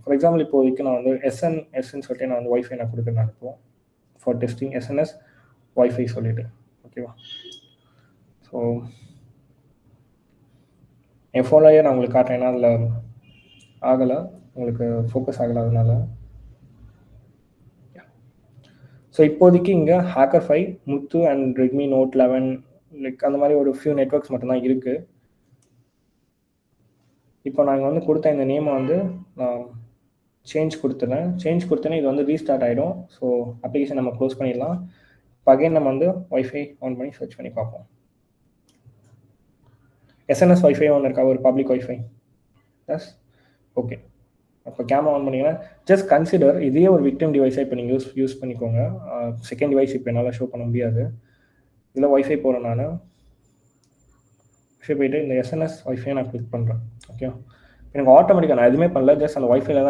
For example இப்போதைக்கு நான் வந்து எஸ்ன்னு சொல்லிட்டு நான் வந்து ஒய்ஃபை நான் கொடுக்குறேன் அனுப்புவோம் ஃபார் டெஸ்டிங் எஸ்என்எஸ் ஒய்ஃபை சொல்லிட்டு. ஓகேவா? ஸோ என் ஃபோன்லேயே நான் உங்களுக்கு காட்டுறேன், ஏன்னா அதில் ஆகலை, உங்களுக்கு ஃபோக்கஸ் ஆகலை அதனால. ஸோ இப்போதைக்கு இங்கே hacker 5, Muthu and Redmi Note 11 like அந்த மாதிரி ஒரு ஃபியூ நெட்ஒர்க்ஸ் மட்டும்தான் இருக்குது. இப்போ நாங்கள் வந்து கொடுத்த இந்த நேமை வந்து நான் சேஞ்ச் கொடுத்தேன்னா இது வந்து ரீஸ்டார்ட் ஆகிடும். ஸோ அப்ளிகேஷன் நம்ம க்ளோஸ் பண்ணிடலாம். இப்போ அகைன் நம்ம வந்து ஒய்ஃபை ஆன் பண்ணி சர்ச் பண்ணி பார்ப்போம். எஸ்என்எஸ் ஒய்ஃபை ஒன்று இருக்கா, ஒரு பப்ளிக் ஒய்ஃபை. Yes, okay. அப்போ கேமரா ஆன் பண்ணிங்கன்னா ஜஸ்ட் கன்சிடர் இதே ஒரு விக்டிம் டிவைஸாக இப்போ நீங்கள் யூஸ் பண்ணிக்கோங்க. செகண்ட் டிவைஸ் இப்போ என்னால் ஷோ பண்ண முடியாது. இதில் ஒய்ஃபை போகிறேன், நான் ஒய்ஃபை போயிட்டு இந்த எஸ்என்எஸ் ஒய்ஃபை நான் கிளிக் பண்ணுறேன். ஓகே, எனக்கு ஆட்டோமேட்டிக்காக நான் எதுவுமே பண்ணல, ஜஸ்ட் அந்த ஒய்ஃபைல தான்